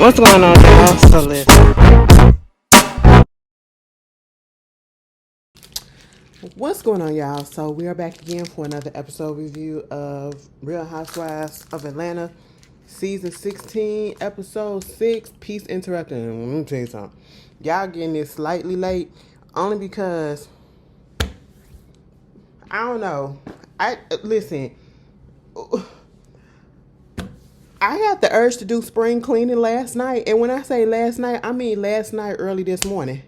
What's going on, y'all? So listen. What's going on, y'all? So we are back again for another episode review of Real Housewives of Atlanta, season 16, episode 6. Peace interrupted. Let me tell you something. Y'all getting this slightly late, only because I don't know. I listen. I had the urge to do spring cleaning last night, and when I say last night, I mean last night, early this morning.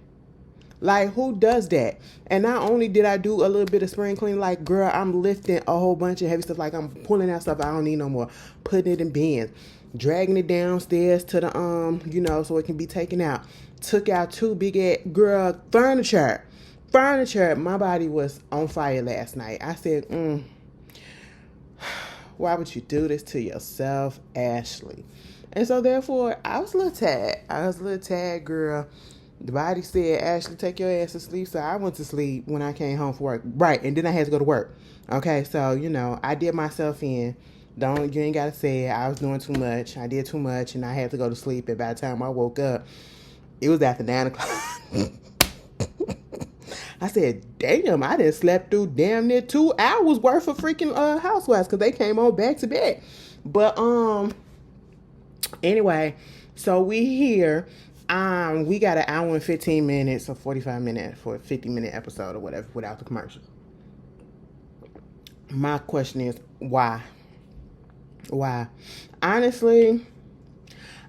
Like, who does that? And not only did I do a little bit of spring cleaning, like, girl, I'm lifting a whole bunch of heavy stuff. Like, I'm pulling out stuff I don't need no more, putting it in bins, dragging it downstairs to the, so it can be taken out. Took out two big ass, girl, furniture. My body was on fire last night. I said, why would you do this to yourself, Ashley? And so, therefore, I was a little tired, girl. The body said, Ashley, take your ass to sleep. So I went to sleep when I came home from work. Right. And then I had to go to work. Okay. So, I did myself in. You ain't got to say it. I was doing too much. I did too much and I had to go to sleep. And by the time I woke up, it was after 9 o'clock. I said, damn, I done slept through damn near 2 hours worth of freaking Housewives because they came on back to back. But, anyway, so we here. We got an hour and 15 minutes or 45 minutes for a 50-minute episode or whatever without the commercial. My question is, why? Why? Honestly,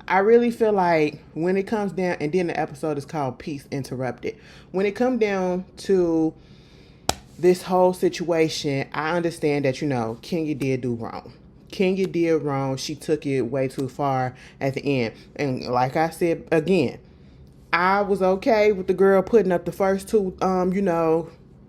I really feel like when it comes down, and then the episode is called Peace Interrupted. When it comes down to this whole situation, I understand that, Kenya did do wrong. Kenya did wrong. She took it way too far at the end. And like I said again, I was okay with the girl putting up the first two,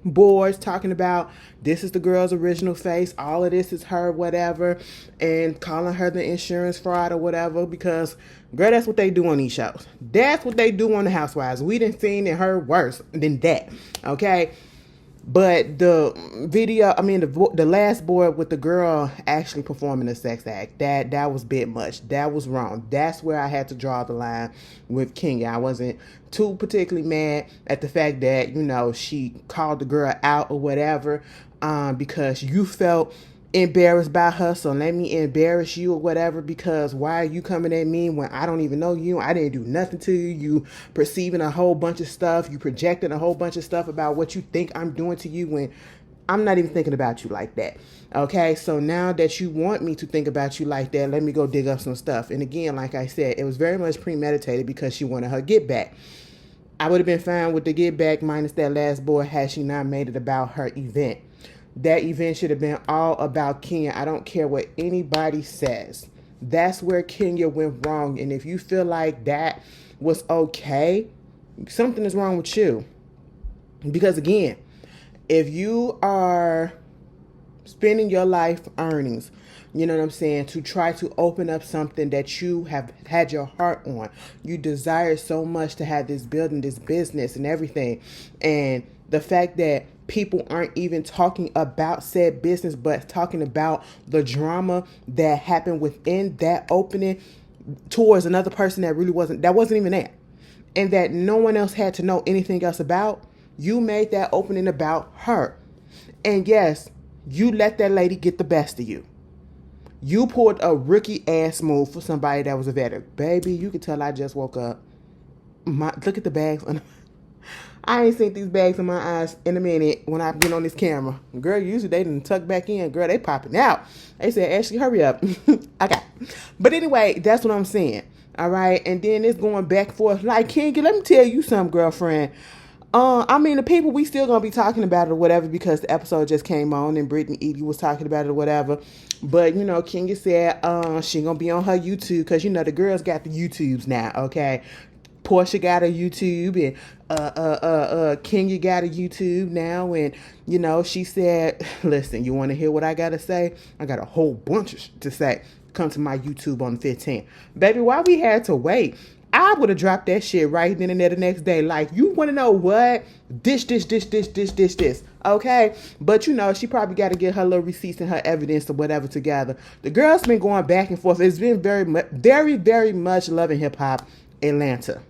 boards talking about this is the girl's original face. All of this is her, whatever, and calling her the insurance fraud or whatever. Because, girl, that's what they do on these shows. That's what they do on the Housewives. We done seen and heard worse than that. Okay. But the video, the last board with the girl actually performing a sex act, that was a bit much. That was wrong. That's where I had to draw the line with Kenya. I wasn't too particularly mad at the fact that, she called the girl out or whatever, because you felt embarrassed by her, so let me embarrass you or whatever, because why are you coming at me when I don't even know you? I didn't do nothing to you. You perceiving a whole bunch of stuff. You projecting a whole bunch of stuff about what you think I'm doing to you when I'm not even thinking about you like that. Okay, so now that you want me to think about you like that, let me go dig up some stuff. And again, like I said, it was very much premeditated because she wanted her get back. I would have been fine with the get back minus that last board had she not made it about her event. That event should have been all about Kenya. I don't care what anybody says. That's where Kenya went wrong. And if you feel like that was okay, something is wrong with you. Because again, if you are spending your life earnings, to try to open up something that you have had your heart on, you desire so much to have this building, this business and everything. And the fact that people aren't even talking about said business, but talking about the drama that happened within that opening towards another person that wasn't even there, and that no one else had to know anything else about. You made that opening about her. And yes, you let that lady get the best of you. You pulled a rookie ass move for somebody that was a veteran. Baby, you can tell I just woke up. Look at the bags. I ain't seen these bags in my eyes in a minute when I get on this camera. Girl, usually they didn't tuck back in. Girl, they popping out. They said, Ashley, hurry up. Okay. But anyway, that's what I'm saying. All right. And then it's going back and forth. Like, Kingy, let me tell you something, girlfriend. The people, we still gonna be talking about it or whatever because the episode just came on and Brittany Edie was talking about it or whatever. But, Kenya said she gonna be on her YouTube because, the girls got the YouTubes now, okay? Portia got a YouTube and Kenya got a YouTube now, and she said, listen, you want to hear what I gotta say? I got a whole bunch to say. Come to my YouTube on the 15th. Baby, why we had to wait I would have dropped that shit right then and there the next day. Like, you want to know what? This. Okay? But, she probably got to get her little receipts and her evidence or whatever together. The girl's been going back and forth. It's been very much Love and Hip Hop Atlanta.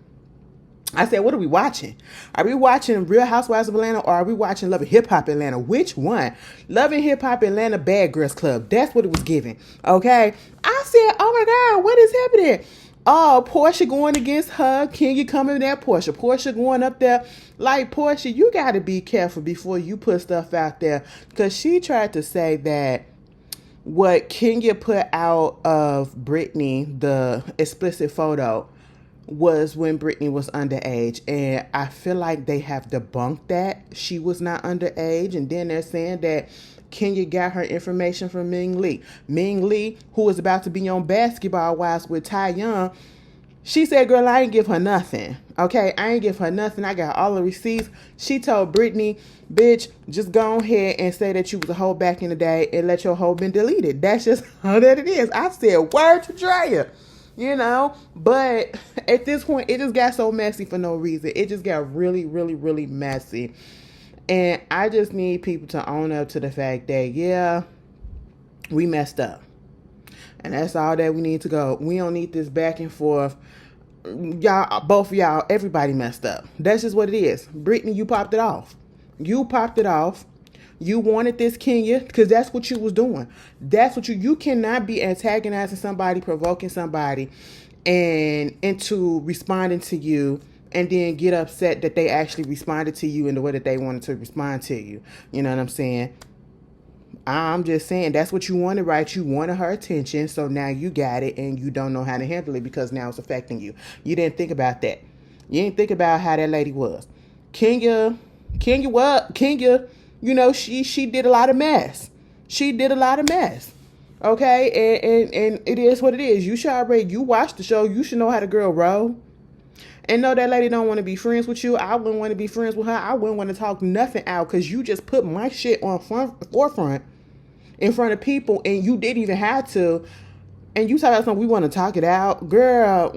I said, what are we watching? Are we watching Real Housewives of Atlanta or are we watching Love and Hip Hop Atlanta? Which one? Love and Hip Hop Atlanta Bad Girls Club. That's what it was giving. Okay? I said, oh my God, what is happening? Oh, Portia going against her. Kenya coming at Portia. Portia going up there. Like, Portia, you got to be careful before you put stuff out there. Because she tried to say that what Kenya put out of Britney, the explicit photo, was when Britney was underage. And I feel like they have debunked that she was not underage. And then they're saying that Kenya got her information from Ming Lee. Ming Lee, who was about to be on Basketball Wives with Ty Young, she said, girl, I ain't give her nothing. Okay, I ain't give her nothing. I got all the receipts. She told Britney, bitch, just go ahead and say that you was a hoe back in the day and let your hoe been deleted. That's just how that it is. I said, word to Drea. But at this point, it just got so messy for no reason. It just got really messy. And I just need people to own up to the fact that, yeah, we messed up. And that's all that we need to go. We don't need this back and forth. Y'all, both of y'all, everybody messed up. That's just what it is. Britney, you popped it off. You wanted this Kenya because that's what you was doing. That's what you cannot be antagonizing somebody, provoking somebody, and into responding to you and then get upset that they actually responded to you in the way that they wanted to respond to you. You know what I'm saying? I'm just saying that's what you wanted, right? You wanted her attention, so now you got it and you don't know how to handle it because now it's affecting you. You didn't think about that. You didn't think about how that lady was. Kenya, she did a lot of mess. Okay? And it is what it is. You watched the show. You should know how the girl roll. And no, that lady don't want to be friends with you. I wouldn't want to be friends with her. I wouldn't want to talk nothing out because you just put my shit on forefront in front of people and you didn't even have to. And you talk about something, we want to talk it out. Girl.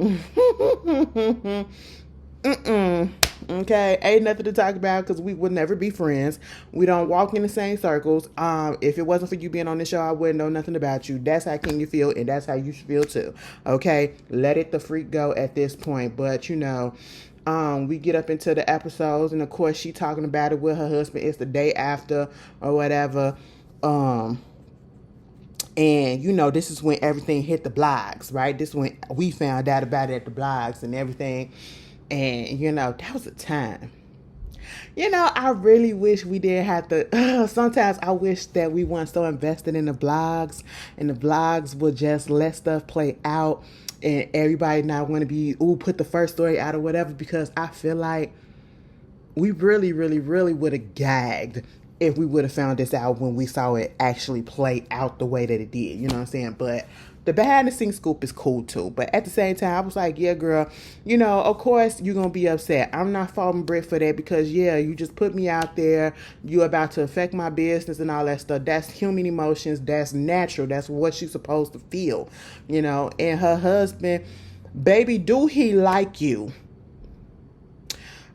Okay, ain't nothing to talk about because we would never be friends. We don't walk in the same circles. If it wasn't for you being on the show, I wouldn't know nothing about you. That's how Kenya feel, and that's how you should feel too. Okay, let it the freak go at this point. But we get up into the episodes, and of course, she talking about it with her husband. It's the day after or whatever. And this is when everything hit the blogs, right? This is when we found out about it at the blogs and everything. And, that was a time. I really wish we didn't have to. Sometimes I wish that we weren't so invested in the blogs. And the blogs would just let stuff play out. And everybody not want to be, put the first story out or whatever. Because I feel like we really would have gagged if we would have found this out when we saw it actually play out the way that it did. You know what I'm saying? But the behind the scenes scoop is cool too. But at the same time, I was like, yeah, girl, of course you're going to be upset. I'm not faulting Britt for that because, yeah, you just put me out there. You're about to affect my business and all that stuff. That's human emotions. That's natural. That's what she's supposed to feel, And her husband, baby, do he like you?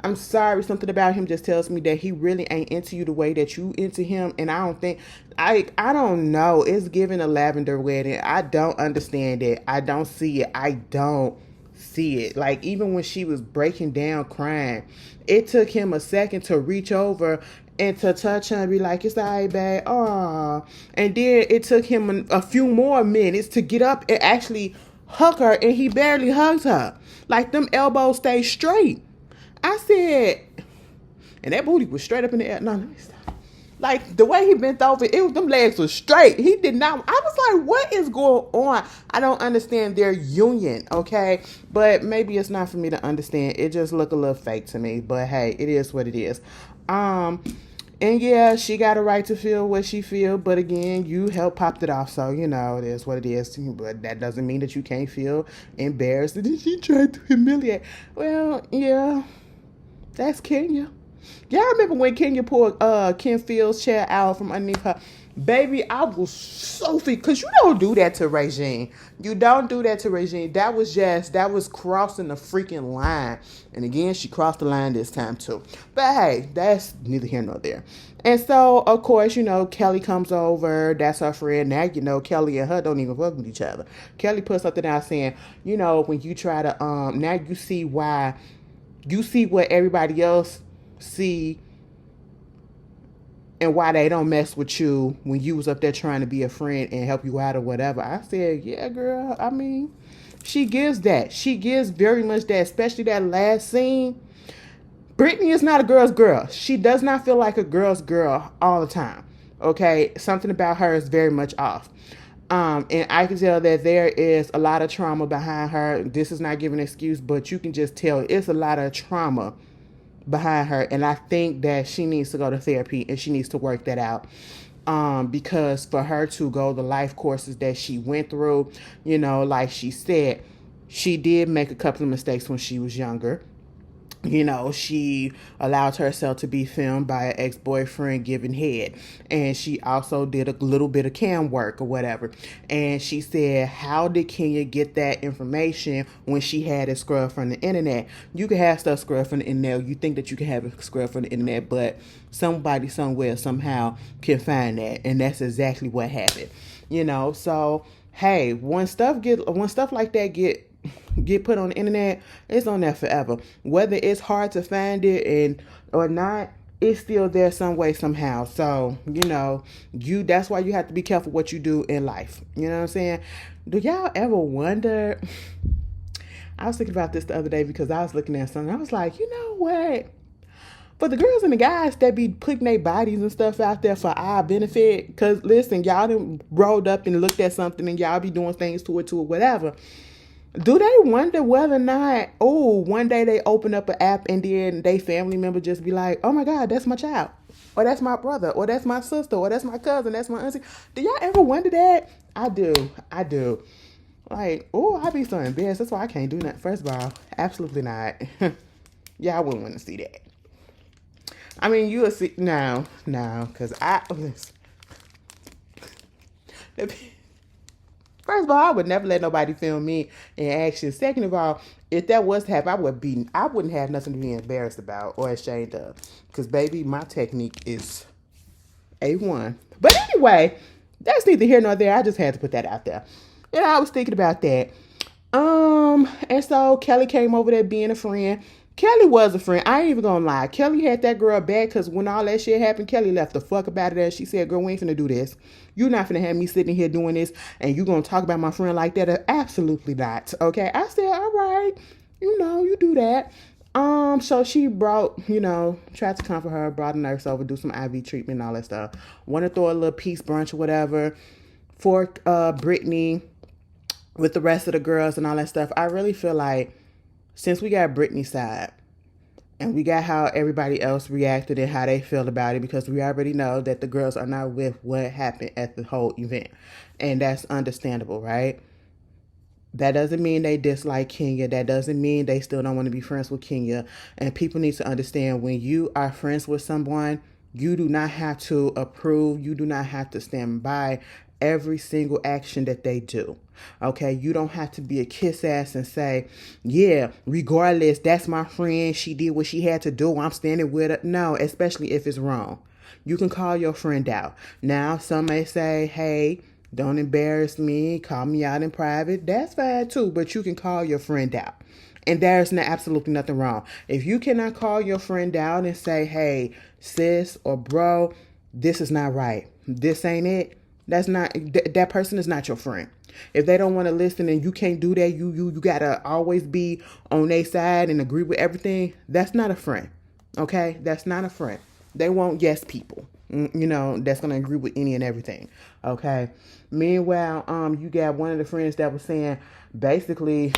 I'm sorry, something about him just tells me that he really ain't into you the way that you into him. And I don't think, I don't know. It's giving a lavender wedding. I don't understand it. I don't see it. Like, even when she was breaking down crying, it took him a second to reach over and to touch her and be like, it's all right, babe. Aw. And then it took him a few more minutes to get up and actually hug her, and he barely hugged her. Like, them elbows stayed straight. I said, and that booty was straight up in the air. No, let me stop. Like, the way he bent over, them legs were straight. He did not. I was like, what is going on? I don't understand their union, okay? But maybe it's not for me to understand. It just looked a little fake to me. But hey, it is what it is. And yeah, she got a right to feel what she feel. But again, you helped popped it off. So, it is what it is. But that doesn't mean that you can't feel embarrassed that she tried to humiliate. Well, yeah. That's Kenya. Y'all remember when Kenya pulled Ken Field's chair out from underneath her? Baby, I was so sick because you don't do that to Regine. You don't do that to Regine. That was crossing the freaking line. And again, she crossed the line this time too. But hey, that's neither here nor there. And so, of course, Kelly comes over. That's her friend. Now, Kelly and her don't even fuck with each other. Kelly put something out saying, when you try to, now you see what everybody else see and why they don't mess with you when you was up there trying to be a friend and help you out or whatever. I said, yeah, girl. I mean, she gives that. She gives very much that, especially that last scene. Brittany is not a girl's girl. She does not feel like a girl's girl all the time. Okay? Something about her is very much off. And I can tell that there is a lot of trauma behind her. This is not giving an excuse, but you can just tell it's a lot of trauma behind her, and I think that she needs to go to therapy and she needs to work that out, because for her to go the life courses that she went through, like she said, she did make a couple of mistakes when she was younger. She allowed herself to be filmed by an ex-boyfriend giving head. And she also did a little bit of cam work or whatever. And she said, how did Kenya get that information when she had it scrubbed from the internet? You can have stuff scrubbed from the internet. You think that you can have it scrubbed from the internet, but somebody somewhere somehow can find that. And that's exactly what happened. So, hey, when stuff like that get put on the internet, it's on there forever. Whether it's hard to find it or not, it's still there some way, somehow. So, that's why you have to be careful what you do in life. You know what I'm saying? Do y'all ever wonder? I was thinking about this the other day because I was looking at something. I was like, you know what? For the girls and the guys that be putting their bodies and stuff out there for our benefit, because listen, y'all done rolled up and looked at something and y'all be doing things to it, whatever. Do they wonder whether or not, one day they open up an app and then they family member just be like, oh my God, that's my child, or that's my brother, or that's my sister, or that's my cousin, that's my auntie? Do y'all ever wonder that? I do. Like, I be so embarrassed. That's why I can't do nothing. First of all, absolutely not. Y'all wouldn't want to see that. I mean, you'll see, no, because first of all, I would never let nobody film me in action. Second of all, if that was to happen, I wouldn't have nothing to be embarrassed about or ashamed of. Because, baby, my technique is A1. But anyway, that's neither here nor there. I just had to put that out there. And I was thinking about that. And so Kelly came over there being a friend. Kelly was a friend. I ain't even gonna lie. Kelly had that girl back because when all that shit happened, Kelly left the fuck about it. And she said, girl, we ain't finna do this. You're not finna have me sitting here doing this and you gonna talk about my friend like that? Absolutely not. Okay. I said, all right, you do that. So she brought, tried to comfort her, brought a nurse over, do some IV treatment and all that stuff. Want to throw a little peace brunch or whatever for Brittany with the rest of the girls and all that stuff. I really feel like since we got Brittany's side and we got how everybody else reacted and how they feel about it, because we already know that the girls are not with what happened at the whole event. And that's understandable, right? That doesn't mean they dislike Kenya. That doesn't mean they still don't want to be friends with Kenya. And people need to understand, when you are friends with someone, you do not have to approve. You do not have to stand by every single action that they do. Okay, you don't have to be a kiss ass and say, yeah, regardless, that's my friend. She did what she had to do. I'm standing with her. No, especially if it's wrong. You can call your friend out. Now, some may say, hey, don't embarrass me. Call me out in private. That's fine too, but you can call your friend out. And there's absolutely nothing wrong. If you cannot call your friend out and say, hey, sis or bro, this is not right. This ain't it. That person is not your friend. If they don't want to listen and you can't do that, you gotta always be on their side and agree with everything. That's not a friend. Okay? That's not a friend. They want yes people. That's gonna agree with any and everything. Okay. Meanwhile, you got one of the friends that was saying basically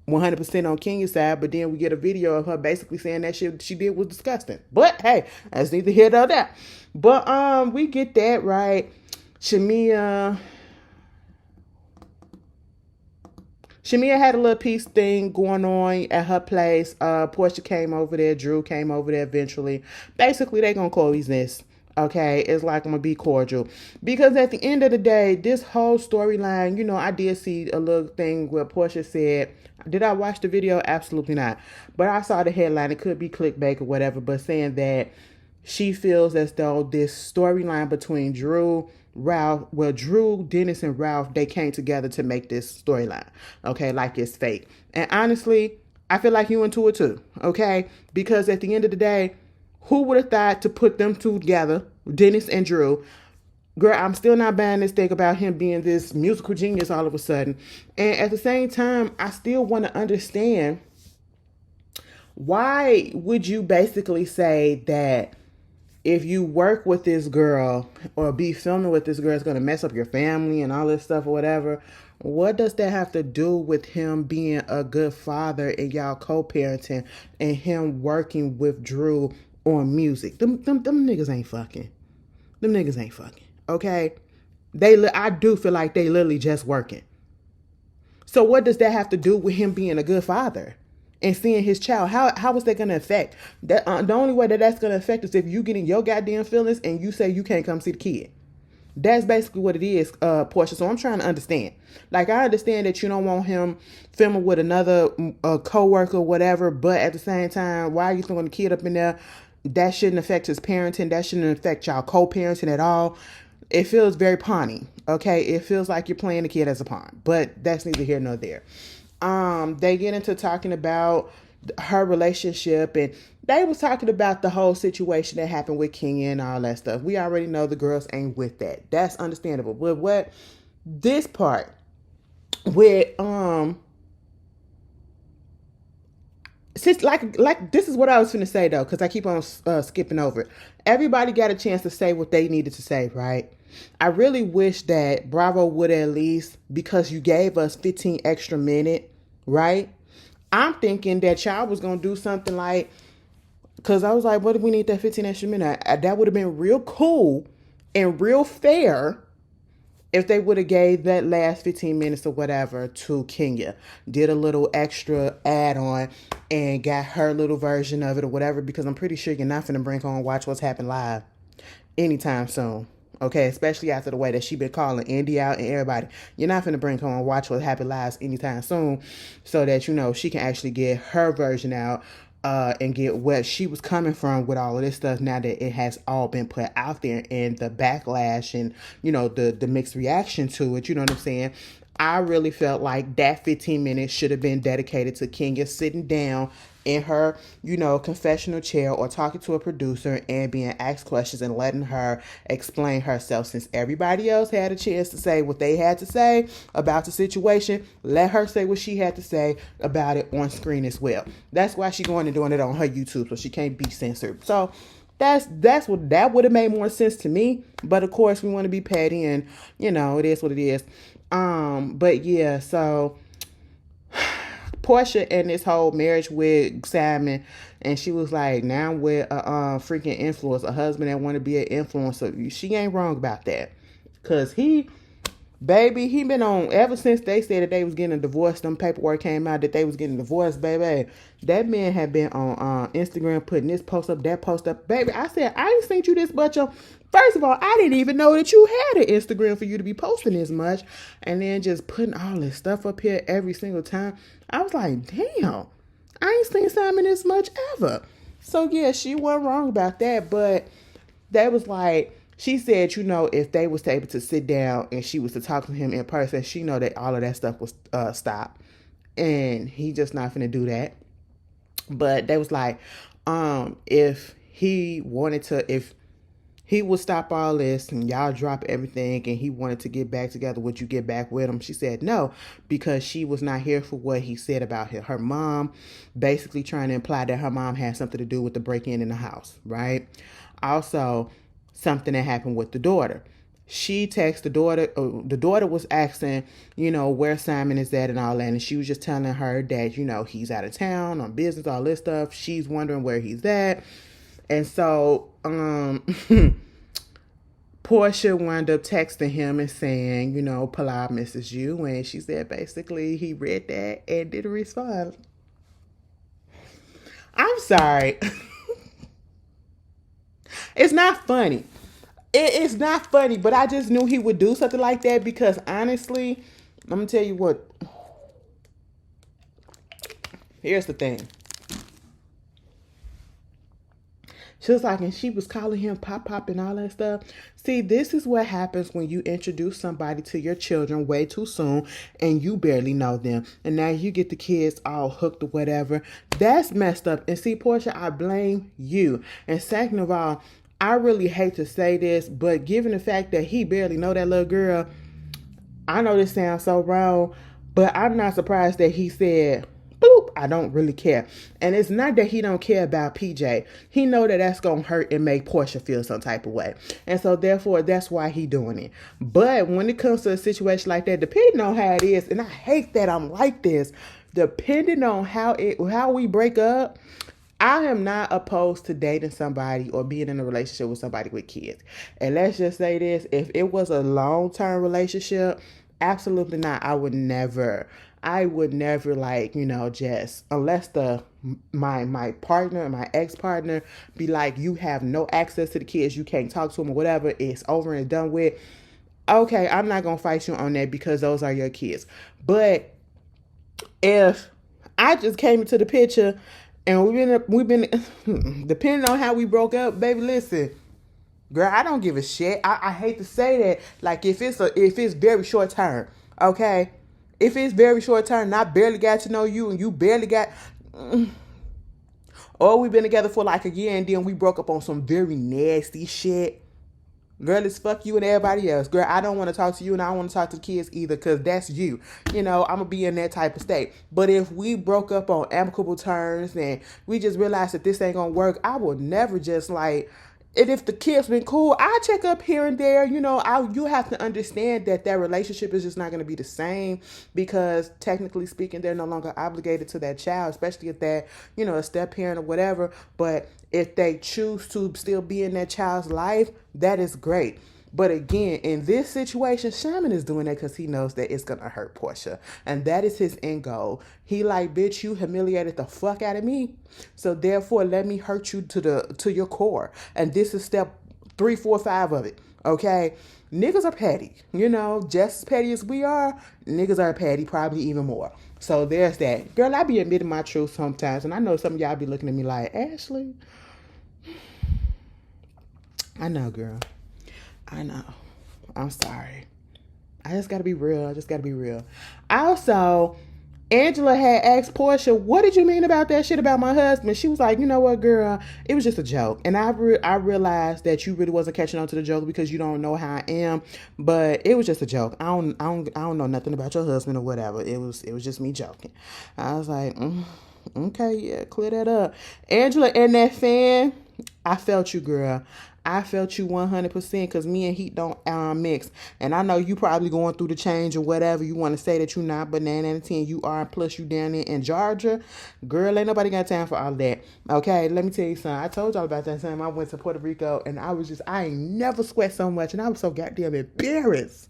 100% on Kenya's side, but then we get a video of her basically saying that shit she did was disgusting. But hey, that's neither here nor there. But we get that right. Shamia had a little peace thing going on at her place. Portia came over there. Drew came over there eventually. Basically, they gonna coexist. Okay, it's like I'm gonna be cordial because at the end of the day, this whole storyline, I did see a little thing where Portia said, "Did I watch the video? Absolutely not." But I saw the headline. It could be clickbait or whatever, but saying that she feels as though this storyline between Drew, Dennis, and Ralph, they came together to make this storyline. Okay, like it's fake. And honestly, I feel like you into it too. Okay, because at the end of the day, who would have thought to put them two together, Dennis and Drew? Girl, I'm still not buying this thing about him being this musical genius all of a sudden. And at the same time, I still want to understand, why would you basically say that if you work with this girl or be filming with this girl, it's going to mess up your family and all this stuff or whatever? What does that have to do with him being a good father and y'all co-parenting and him working with Drew on music? Them niggas ain't fucking. Them niggas ain't fucking. Okay? I do feel like they literally just working. So what does that have to do with him being a good father and seeing his child? How is that going to affect? The only way that's going to affect is if you get in your goddamn feelings and you say you can't come see the kid. That's basically what it is, Portia. So I'm trying to understand. Like, I understand that you don't want him filming with another co-worker or whatever, but at the same time, why are you throwing the kid up in there? That shouldn't affect his parenting. That shouldn't affect y'all co-parenting at all. It feels very pawny, okay? It feels like you're playing the kid as a pawn, but that's neither here nor there. They get into talking about her relationship, and they was talking about the whole situation that happened with Kenya and all that stuff. We already know the girls ain't with that. That's understandable. But what this part with since like this is what I was going to say though, because I keep on skipping over it. Everybody got a chance to say what they needed to say, right? I really wish that Bravo would at least, because you gave us 15 extra minutes, right? I'm thinking that y'all was going to do something like, because I was like, what if we need that 15 extra minutes? That would have been real cool and real fair if they would have gave that last 15 minutes or whatever to Kenya, did a little extra add-on and got her little version of it or whatever, because I'm pretty sure you're not finna bring her on Watch What's Happened Live anytime soon. Okay, especially after the way that she been calling Indy out and everybody. You're not finna bring her on Watch What Happened Live anytime soon, so that, she can actually get her version out and get where she was coming from with all of this stuff, now that it has all been put out there, and the backlash and, the mixed reaction to it. You know what I'm saying? I really felt like that 15 minutes should have been dedicated to Kenya sitting down in her, confessional chair or talking to a producer and being asked questions and letting her explain herself. Since everybody else had a chance to say what they had to say about the situation, let her say what she had to say about it on screen as well. That's why she's going and doing it on her YouTube, so she can't be censored. So that would have made more sense to me. But of course, we want to be petty, and it is what it is. But yeah, so Portia and this whole marriage with Simon, and she was like, now with a freaking influencer, a husband that want to be an influencer. She ain't wrong about that, cause he been on ever since they said that they was getting a divorce. Them paperwork came out that they was getting divorced, baby. That man had been on Instagram putting this post up, that post up, baby. I said, I ain't sent you this much of. First of all, I didn't even know that you had an Instagram for you to be posting this much, and then just putting all this stuff up here every single time. I was like, damn, I ain't seen Simon this much ever. So yeah, she wasn't wrong about that, but that was like, she said, if they was able to sit down and she was to talk to him in person, she know that all of that stuff was stopped. And he just not finna do that. But they was like, if he would stop all this and y'all drop everything and he wanted to get back together, would you get back with him? She said no, because she was not here for what he said about her mom, basically trying to imply that her mom had something to do with the break-in in the house, right? Also, something that happened with the daughter. She texted the daughter. The daughter was asking, where Simon is at and all that. And she was just telling her that, he's out of town on business, all this stuff. She's wondering where he's at. And so, Portia wound up texting him and saying, Pilar misses you. And she said, basically, he read that and didn't respond. I'm sorry. It's not funny. It's not funny, but I just knew he would do something like that because honestly, I'm gonna tell you what. Here's the thing. She was like, and she was calling him Pop and all that stuff. See, this is what happens when you introduce somebody to your children way too soon and you barely know them. And now you get the kids all hooked or whatever. That's messed up. And see, Portia, I blame you. And second of all, I really hate to say this, but given the fact that he barely know that little girl, I know this sounds so wrong, but I'm not surprised that he said, boop, I don't really care. And it's not that he don't care about PJ. He know that that's going to hurt and make Portia feel some type of way. And so therefore, that's why he doing it. But when it comes to a situation like that, depending on how it is, and I hate that I'm like this, depending on how we break up, I am not opposed to dating somebody or being in a relationship with somebody with kids. And let's just say this, if it was a long-term relationship, absolutely not. I would never like, just unless my partner, my ex-partner be like, you have no access to the kids, you can't talk to them or whatever, it's over and done with. Okay, I'm not going to fight you on that because those are your kids. But if I just came into the picture and we've been depending on how we broke up, baby, listen, girl, I don't give a shit. I hate to say that. Like if it's very short term, okay? If it's very short term, and I barely got to know you and you barely got, or we've been together for like a year and then we broke up on some very nasty shit. Girl, it's fuck you and everybody else. Girl, I don't want to talk to you and I don't want to talk to the kids either because that's you. I'm going to be in that type of state. But if we broke up on amicable terms and we just realized that this ain't going to work, I will never just like, and if the kids been cool, I check up here and there. You have to understand that relationship is just not going to be the same because technically speaking, they're no longer obligated to that child, especially if they're, a step parent or whatever. But if they choose to still be in that child's life, that is great. But again, in this situation, Shaman is doing that because he knows that it's going to hurt Portia. And that is his end goal. He like, bitch, you humiliated the fuck out of me. So therefore, let me hurt you to your core. And this is step 3, 4, 5 of it. Okay? Niggas are petty. Just as petty as we are, niggas are petty, probably even more. So there's that. Girl, I be admitting my truth sometimes. And I know some of y'all be looking at me like, Ashley. I know, girl. I know. I'm sorry. I just gotta be real. Also, Angela had asked Portia, what did you mean about that shit about my husband? She was like, you know what, girl? It was just a joke. And I realized that you really wasn't catching on to the joke because you don't know how I am. But it was just a joke. I don't know nothing about your husband or whatever. It was just me joking. I was like, okay, yeah, clear that up. Angela and that fan, I felt you, girl. I felt you 100% because me and Heat don't mix. And I know you probably going through the change or whatever. You want to say that you're not, but 9 out of 10 you are. Plus you down there in Georgia. Girl, ain't nobody got time for all that. Okay, let me tell you something. I told y'all about that time I went to Puerto Rico and I ain't never sweat so much. And I was so goddamn embarrassed.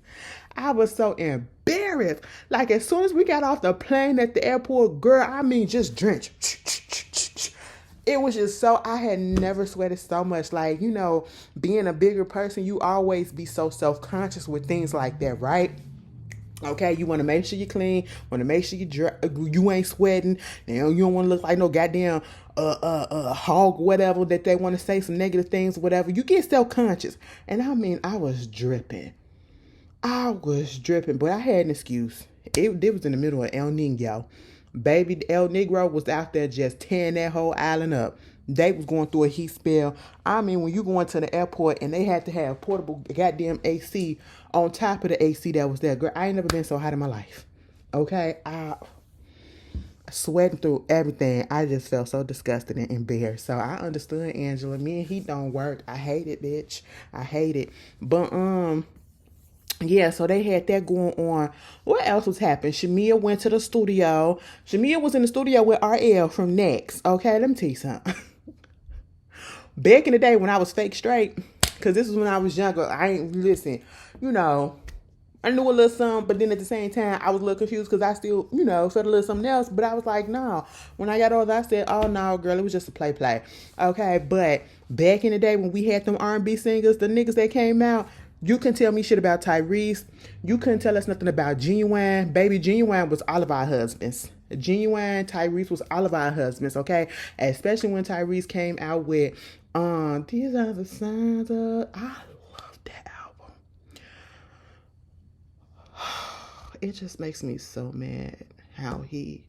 I was so embarrassed. Like as soon as we got off the plane at the airport, girl, just drenched. It was just so, I had never sweated so much. Like, being a bigger person, you always be so self-conscious with things like that, right? Okay, you want to make sure you're clean, want to make sure you ain't sweating, and you don't want to look like no goddamn hog, whatever, that they want to say some negative things, whatever. You get self-conscious. And I was dripping. But I had an excuse. It was in the middle of El Nino. Baby, El Negro was out there just tearing that whole island up. They was going through a heat spell. When you going to the airport and they had to have portable goddamn AC on top of the AC that was there. Girl, I ain't never been so hot in my life. Okay? I sweating through everything. I just felt so disgusted and embarrassed. So I understood, Angela. Me and Heat don't work. I hate it, bitch. I hate it. But, yeah, so they had that going on. What else was happening? Shamia went to the studio. Shamia was in the studio with RL from Next. Okay, let me tell you something. Back in the day when I was fake straight, because this is when I was younger, I ain't, listen, I knew a little something, but then at the same time, I was a little confused because I still, felt a little something else. But I was like, no. When I got older, I said, oh, no, girl, it was just a play. Okay, but back in the day when we had them R&B singers, the niggas that came out, you can tell me shit about Tyrese. You couldn't tell us nothing about Genuine. Baby, Genuine was all of our husbands. Genuine, Tyrese was all of our husbands, okay? Especially when Tyrese came out with These Are the Signs of... I love that album. It just makes me so mad how he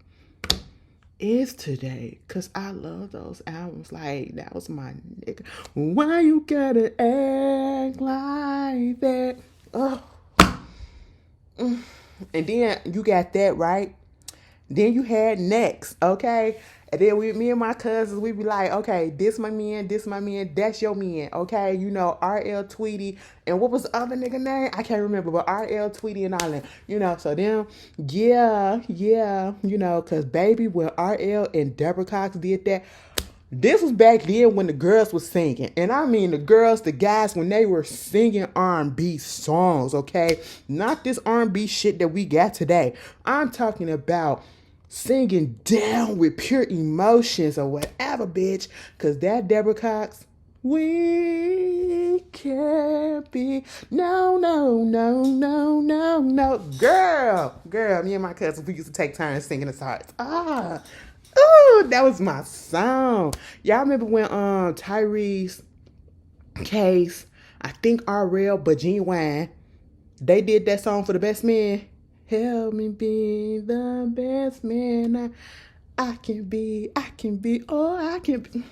is today, because I love those albums. Like, that was my nigga. Why you gotta act like that? Oh. And then you got that, right? Then you had Next, okay? And then me and my cousins, we be like, okay, this my man, that's your man, okay? RL Tweety, and what was the other nigga name? I can't remember, but RL Tweety and all that, so them, yeah, because baby, when RL and Deborah Cox did that, this was back then when the girls was singing. And I mean the girls, the guys, when they were singing R&B songs, okay? Not this R&B shit that we got today. I'm talking about singing down with pure emotions or whatever, bitch. Because that Deborah Cox, we can't be, no. Girl, me and my cousins, we used to take turns singing the songs. Ooh, that was my song. Y'all remember when Tyrese, Case, I think RL, but Genuine, they did that song for the best man? Help me be the best man I can be, oh, I can be.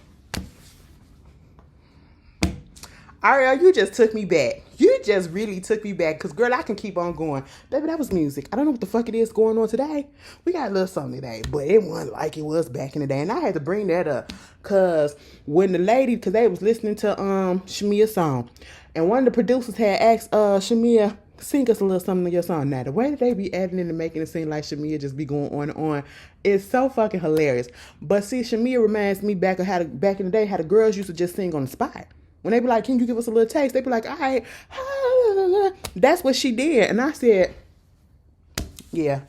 Ariel, you just took me back. You just really took me back. Because, girl, I can keep on going. Baby, that was music. I don't know what the fuck it is going on today. We got a little something today. But it wasn't like it was back in the day. And I had to bring that up. Because when the lady, because they was listening to Shamia's song. And one of the producers had asked Shamia, sing us a little something of your song. Now, the way that they be adding in and making it seem like Shamia just be going on and on is so fucking hilarious. But see, Shamia reminds me back in the day how the girls used to just sing on the spot. When they be like, can you give us a little taste? They be like, all right. That's what she did. And I said, yeah.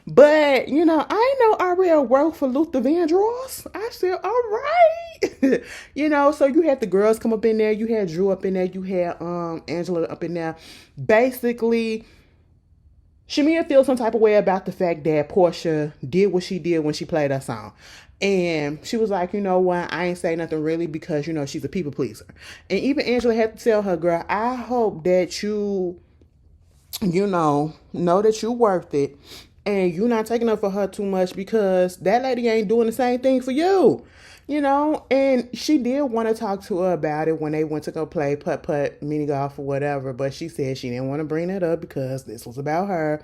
But, I know RL worked for Luther Vandross. I said, all right. So you had the girls come up in there. You had Drew up in there. You had Angela up in there. Basically, Shamia feels some type of way about the fact that Portia did what she did when she played her song. And she was like, you know what? I ain't say nothing really because, she's a people pleaser. And even Angela had to tell her, girl, I hope that you, know that you worth it. And you're not taking up for her too much because that lady ain't doing the same thing for you. And she did want to talk to her about it when they went to go play putt-putt, mini golf or whatever. But she said she didn't want to bring that up because this was about her.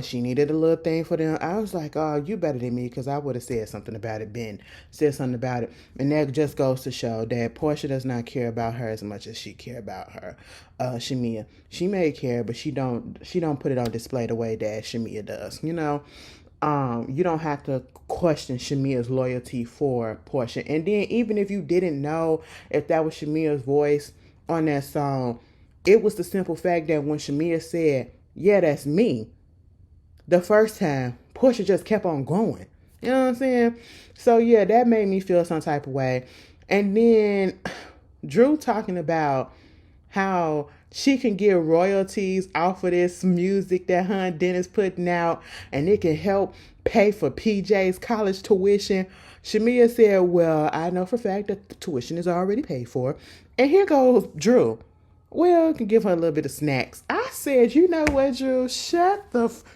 She needed a little thing for them. I was like, oh, you better than me because I would have said something about it, said something about it. And that just goes to show that Portia does not care about her as much as she care about her. Shamia. She may care, but she don't put it on display the way that Shamia does. You don't have to question Shamia's loyalty for Portia. And then even if you didn't know if that was Shamia's voice on that song, it was the simple fact that when Shamia said, yeah, that's me, the first time, Portia just kept on going. You know what I'm saying? So, yeah, that made me feel some type of way. And then Drew talking about how she can get royalties off of this music that her and Dennis putting out, and it can help pay for PJ's college tuition. Shamia said, well, I know for a fact that the tuition is already paid for. And here goes Drew. Well, can give her a little bit of snacks. I said, you know what, Drew?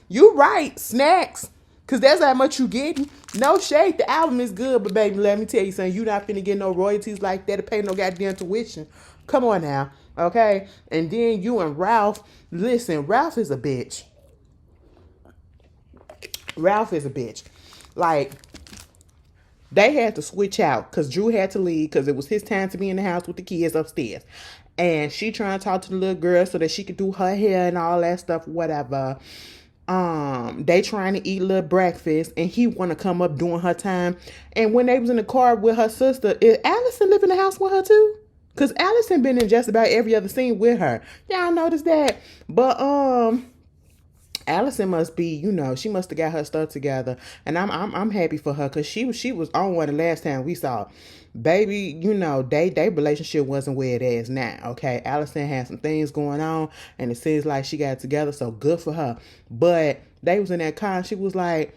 You right, snacks. Because that's how much you getting. No shade, the album is good, but baby, let me tell you something. You not finna get no royalties like that to pay no goddamn tuition. Come on now, okay? And then you and Ralph, listen, Ralph is a bitch. Like, they had to switch out because Drew had to leave because it was his time to be in the house with the kids upstairs. And she trying to talk to the little girl so that she could do her hair and all that stuff, whatever. They trying to eat little breakfast and he want to come up doing her time. And when they was in the car with her sister, is Allison live in the house with her too? Cause Allison been in just about every other scene with her. Y'all notice that? But Allison must be, she must have got her stuff together, and I'm happy for her because she was on one the last time we saw, baby. They relationship wasn't where it is now. Okay, Allison had some things going on, and it seems like she got it together. So good for her. But they was in that car, and she was like,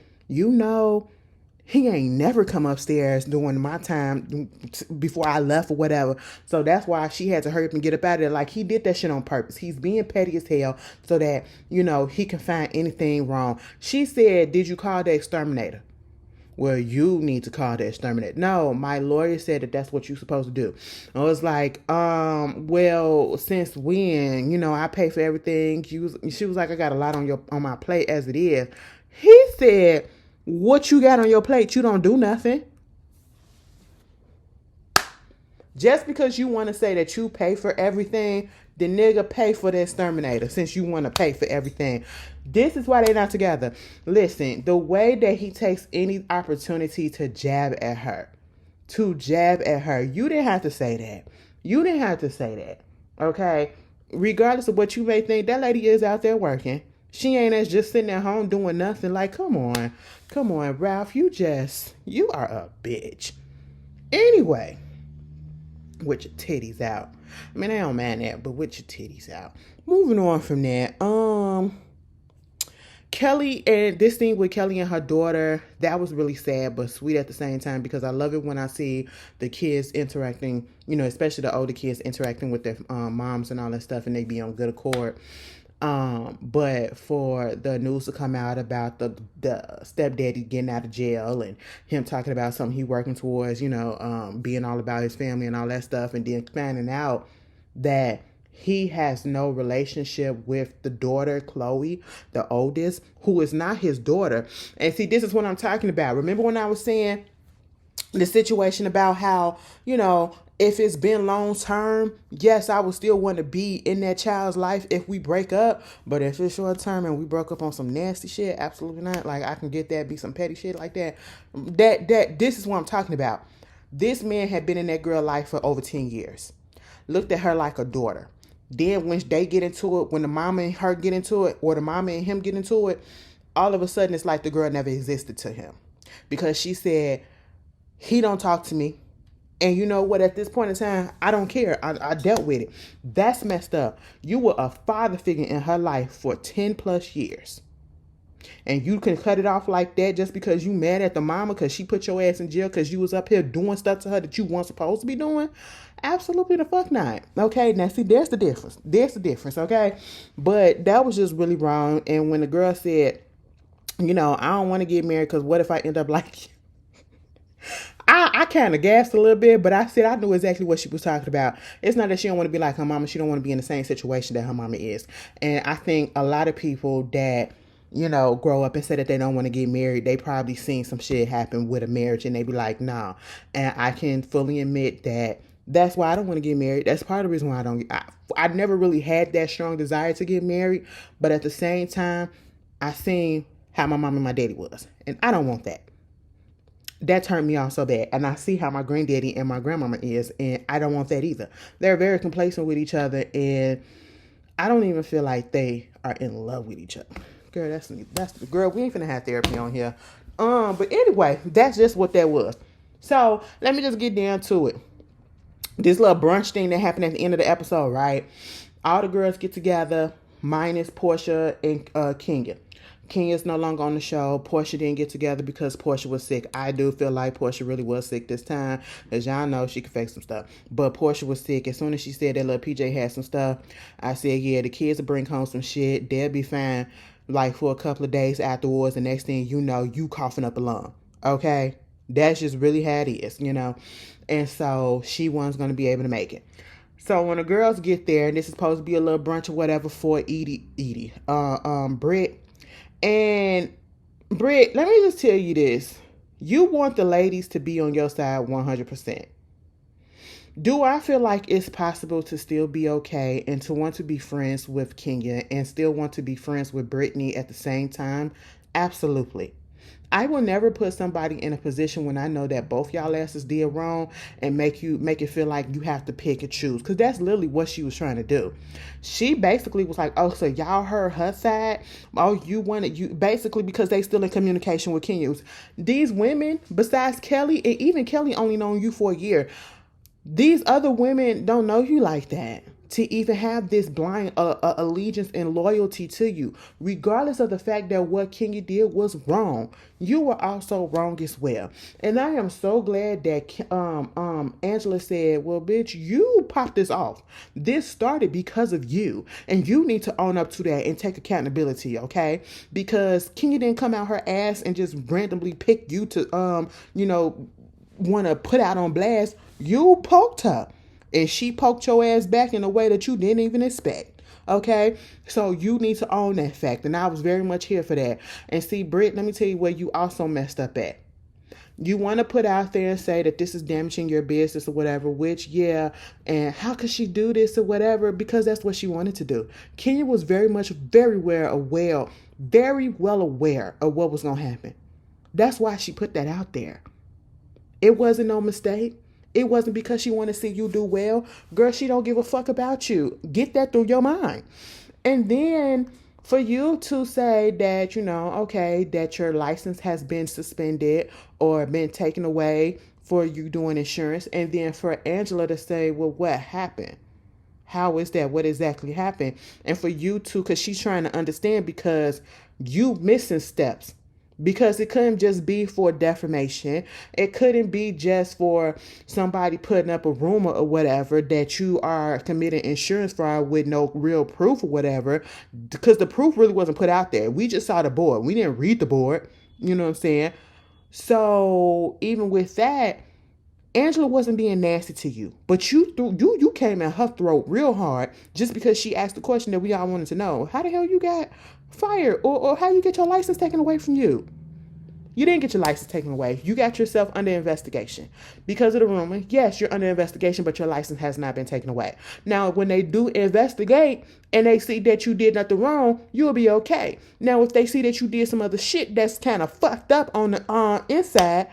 he ain't never come upstairs during my time before I left or whatever. So that's why she had to hurry up and get up out of there. Like, he did that shit on purpose. He's being petty as hell so that, he can find anything wrong. She said, did you call the exterminator? Well, you need to call the exterminator. No, my lawyer said that that's what you're supposed to do. I was like, well, since when? I pay for everything. She was like, I got a lot on my plate as it is. He said, what you got on your plate? You don't do nothing. Just because you want to say that you pay for everything, the nigga pay for the exterminator since you want to pay for everything. This is why they're not together. Listen, the way that he takes any opportunity to jab at her, you didn't have to say that. You didn't have to say that. Okay? Regardless of what you may think, that lady is out there working. She ain't just sitting at home doing nothing. Like, come on, Ralph, you are a bitch. Anyway, with your titties out. I mean, I don't mind that, but with your titties out. Moving on from that, Kelly, and this thing with Kelly and her daughter, that was really sad but sweet at the same time, because I love it when I see the kids interacting, especially the older kids interacting with their moms and all that stuff, and they be on good accord. But for the news to come out about the stepdaddy getting out of jail and him talking about something he working towards, being all about his family and all that stuff, and then finding out that he has no relationship with the daughter, Chloe, the oldest, who is not his daughter. And see, this is what I'm talking about. Remember when I was saying the situation about how, if it's been long term, yes, I would still want to be in that child's life if we break up. But if it's short term and we broke up on some nasty shit, absolutely not. Like, I can get that, be some petty shit like that. This is what I'm talking about. This man had been in that girl's life for over 10 years. Looked at her like a daughter. Then when they get into it, when the mama and her get into it, or the mama and him get into it, all of a sudden it's like the girl never existed to him. Because she said, he don't talk to me. And you know what? At this point in time, I don't care. I dealt with it. That's messed up. You were a father figure in her life for 10 plus years. And you can cut it off like that just because you mad at the mama because she put your ass in jail because you was up here doing stuff to her that you weren't supposed to be doing? Absolutely the fuck not. Okay, now see, there's the difference. Okay? But that was just really wrong. And when the girl said, I don't want to get married because what if I end up like you? I kind of gasped a little bit, but I said I knew exactly what she was talking about. It's not that she don't want to be like her mama. She don't want to be in the same situation that her mama is. And I think a lot of people that, grow up and say that they don't want to get married, they probably seen some shit happen with a marriage and they be like, nah. And I can fully admit that that's why I don't want to get married. That's part of the reason why I never really had that strong desire to get married. But at the same time, I seen how my mom and my daddy was. And I don't want that. That turned me off so bad. And I see how my granddaddy and my grandmama is, and I don't want that either. They're very complacent with each other, and I don't even feel like they are in love with each other. Girl, that's the girl. We ain't finna have therapy on here. But anyway, that's just what that was. So let me just get down to it. This little brunch thing that happened at the end of the episode, right? All the girls get together, minus Portia and Kenya. Kenya's no longer on the show. Portia didn't get together because Portia was sick. I do feel like Portia really was sick this time. As y'all know, she could fake some stuff. But Portia was sick. As soon as she said that little PJ had some stuff, I said, yeah, the kids will bring home some shit. They'll be fine like for a couple of days afterwards. The next thing you know, you coughing up a lung. Okay? That's just really how it is, And so she wasn't going to be able to make it. So when the girls get there, and this is supposed to be a little brunch or whatever for Britt. And Britt, let me just tell you this. You want the ladies to be on your side 100%. Do I feel like it's possible to still be okay and to want to be friends with Kenya and still want to be friends with Brittany at the same time? Absolutely. I will never put somebody in a position when I know that both y'all asses did wrong and make it feel like you have to pick and choose, because that's literally what she was trying to do. She basically was like, oh, so y'all heard her side. Oh, you wanted you basically, because they still in communication with Kenya. These women, besides Kelly, and even Kelly only known you for a year, these other women don't know you like that to even have this blind allegiance and loyalty to you, regardless of the fact that what Kenya did was wrong. You were also wrong as well. And I am so glad that Angela said, well, bitch, you popped this off. This started because of you, and you need to own up to that and take accountability, okay? Because Kenya didn't come out her ass and just randomly pick you to want to put out on blast. You poked her, and she poked your ass back in a way that you didn't even expect. Okay, so you need to own that fact, and I was very much here for that. And see, Britt, let me tell you where you also messed up at. You want to put out there and say that this is damaging your business or whatever, which, yeah, and how could she do this or whatever, because that's what she wanted to do. Kenya was very well aware of what was going to happen. That's why she put that out there. It wasn't no mistake. It wasn't because she wanted to see you do well. Girl, she don't give a fuck about you. Get that through your mind. And then for you to say that, okay, that your license has been suspended or been taken away for you doing insurance. And then for Angela to say, well, what happened? How is that? What exactly happened? And for you to, because she's trying to understand, because you missing steps. Because it couldn't just be for defamation. It couldn't be just for somebody putting up a rumor or whatever that you are committing insurance fraud with no real proof or whatever. Because the proof really wasn't put out there. We just saw the board. We didn't read the board. You know what I'm saying? So even with that, Angela wasn't being nasty to you. But you came at her throat real hard just because she asked the question that we all wanted to know. How the hell you got fired, or how you get your license taken away from you? You didn't get your license taken away. You got yourself under investigation because of the rumor. Yes, you're under investigation, but your license has not been taken away. Now, when they do investigate and they see that you did nothing wrong, you'll be okay. Now, if they see that you did some other shit that's kind of fucked up on the inside,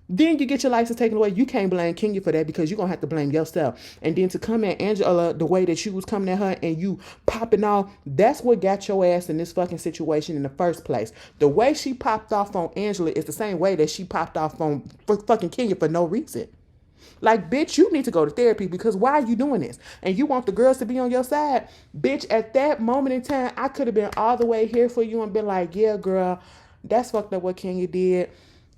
then you get your license taken away. You can't blame Kenya for that, because you're going to have to blame yourself. And then to come at Angela the way that you was coming at her and you popping off, that's what got your ass in this fucking situation in the first place. The way she popped off on Angela is the same way that she popped off on fucking Kenya for no reason. Like, bitch, you need to go to therapy, because why are you doing this? And you want the girls to be on your side? Bitch, at that moment in time, I could have been all the way here for you and been like, yeah, girl, that's fucked up what Kenya did.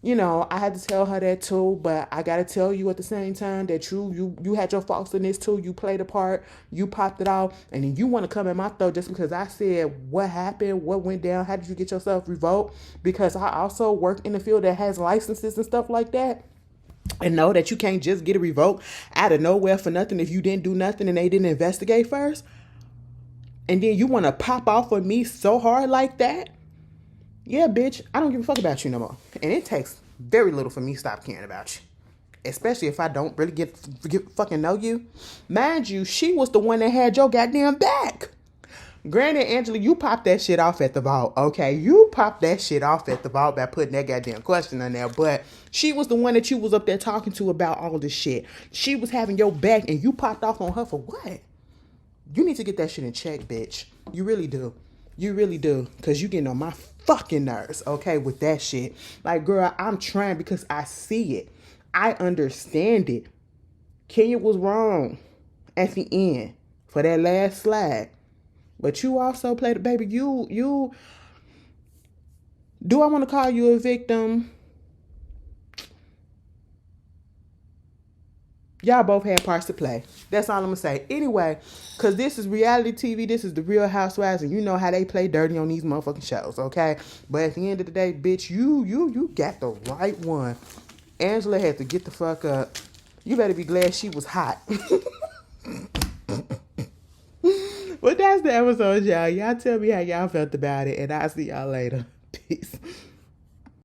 I had to tell her that too, but I got to tell you at the same time that you had your faults in this too. You played a part, you popped it off, and then you want to come at my throat just because I said what happened, what went down, how did you get yourself revoked? Because I also work in the field that has licenses and stuff like that. And know that you can't just get it revoked out of nowhere for nothing if you didn't do nothing and they didn't investigate first. And then you want to pop off on me so hard like that? Yeah, bitch, I don't give a fuck about you no more. And it takes very little for me to stop caring about you. Especially if I don't really get fucking know you. Mind you, she was the one that had your goddamn back. Granted, Angela, you popped that shit off at the vault, okay? You popped that shit off at the vault by putting that goddamn question on there. But she was the one that you was up there talking to about all this shit. She was having your back and you popped off on her for what? You need to get that shit in check, bitch. You really do. You really do. Because you getting on my fucking nerves, okay, with that shit. Like, girl, I'm trying because I see it. I understand it. Kenya was wrong at the end for that last slide. But you also played, baby, you, do I want to call you a victim? Y'all both had parts to play. That's all I'm going to say. Anyway, because this is reality TV. This is the Real Housewives. And you know how they play dirty on these motherfucking shows, okay? But at the end of the day, bitch, you got the right one. Angela had to get the fuck up. You better be glad she was hot. But that's the episode, y'all. Y'all tell me how y'all felt about it. And I'll see y'all later. Peace.